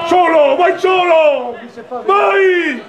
Solo, vai solo! Vai!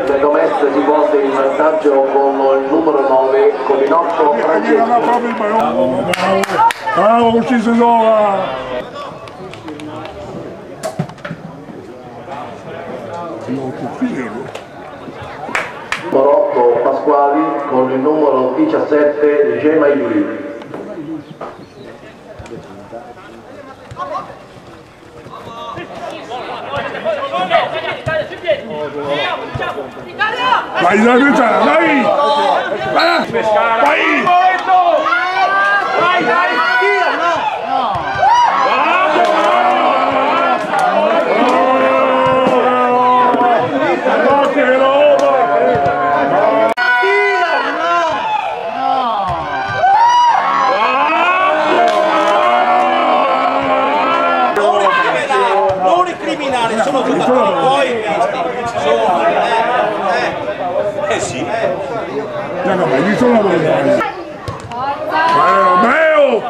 Le domesse si porta in vantaggio con il numero 9, con il nostro Francesco. Bravo, così si trova! Numero 8 Pasquali con il numero 17 Gemma Iuri. Vai, dai, Lucia, dai! Vai! Vai! Vai, dai! Non i criminali, sono giocatori poi visti, ci sono. Sì. Ma gli sono dove? Vai Romeo!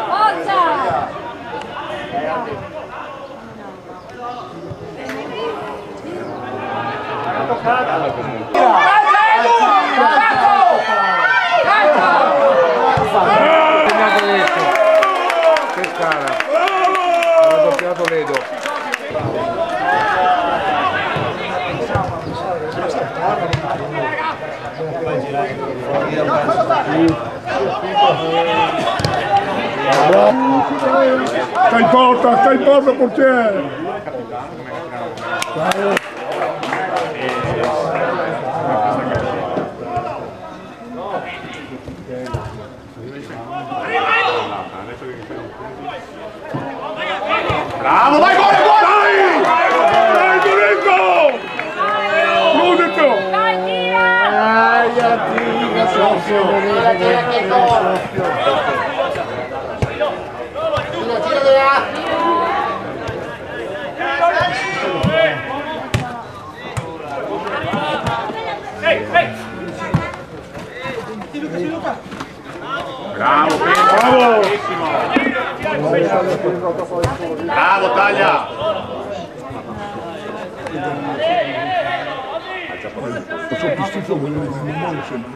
Che cara! Ha doppiato Ledo. Sta in porta portiere! Bravo, vai, gol, gol! Dai! Dai, Lorenzo! Lorenzo! Bravo, Bravo! bravo, taglia! Sono più stufo che non muoio sempre.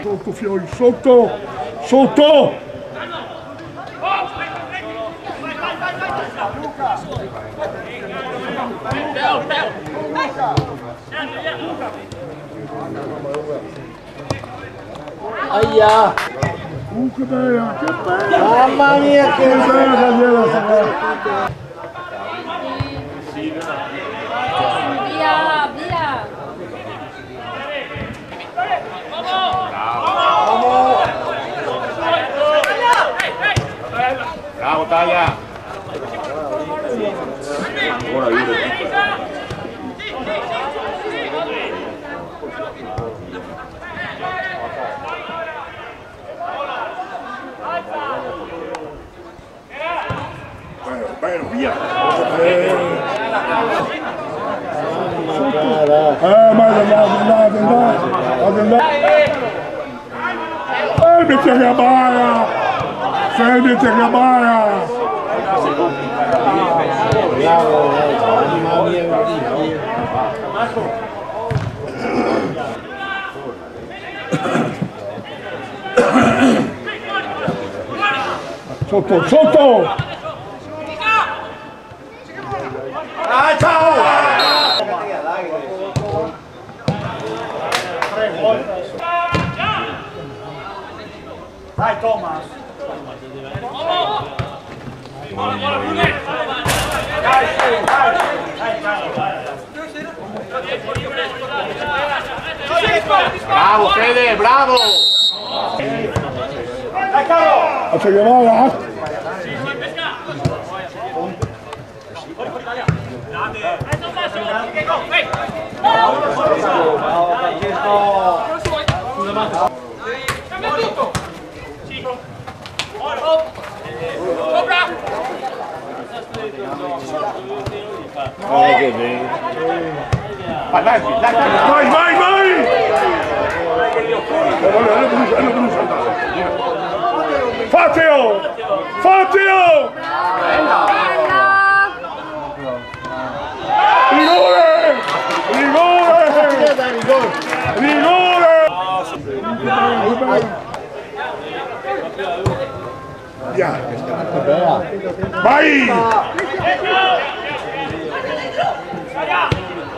Sotto Fiori, sotto! Sotto! Aia! Che bella, che bella! Mamma mia che bella! Via, via! Bravo, taglia! Ora io. Bello, via! Ma metti che bara! Fermati che bara! bravo, mamma mia, Sotto, sotto! Ah, ciao! Dai Thomas. Bravo Fede, bravo! Dai Caro! Faccio chiamare, Vai, vai, dai, dai! Vai, vai, vai! Fatelo! Fatelo! Rigore! Rigore! Rigore! Via! Vai!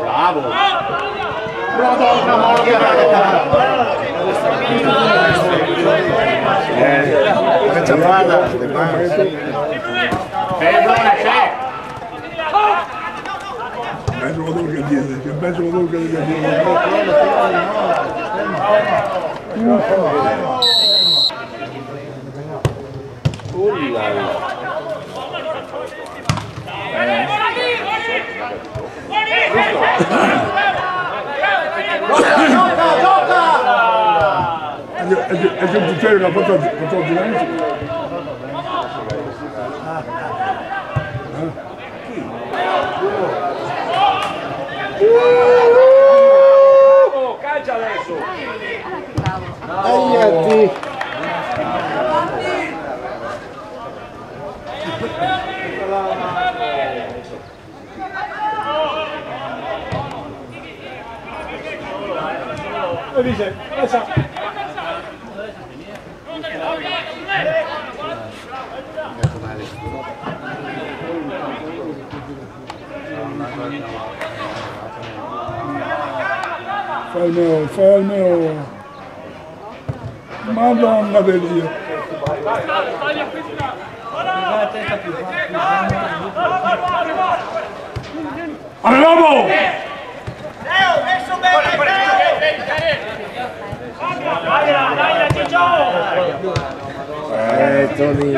Bravo! Fedone, c'è! Bel giocatore che dice, che bel giocatore che dice. È che un portiere che ha fatto il bilancio. Calcia adesso! Aiati! E dice, fermo! Madonna di Dio! Andiamo! Messo bene! Dai, Ciccio! Tony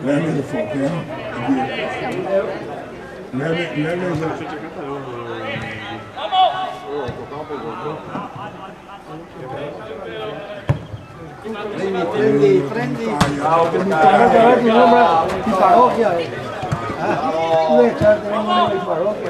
Lemme fuoco, prendi. Mi sembra di parrocchia. Due certe vengono di parrocchia.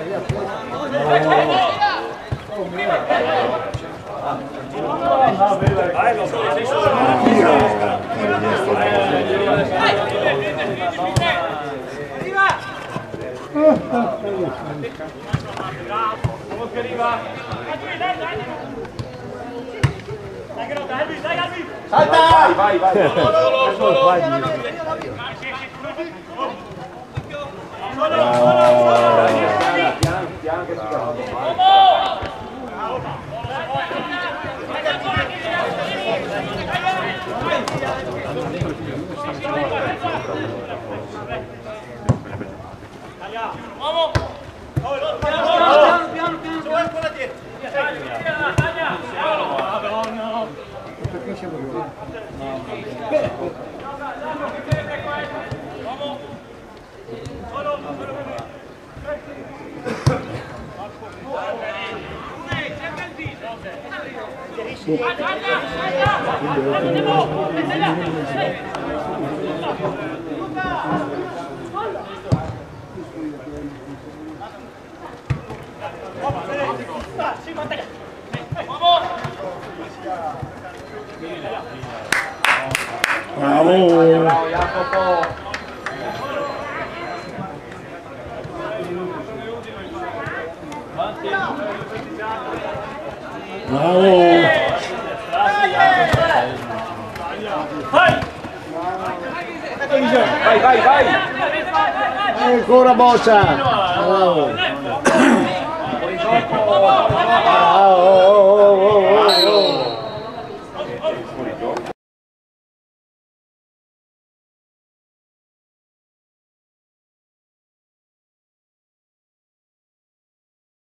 Salta! Vai! Bravo! Jacopo! Bravo. Vai, vai, vai! Ancora Boccia! Bravo! Bravo!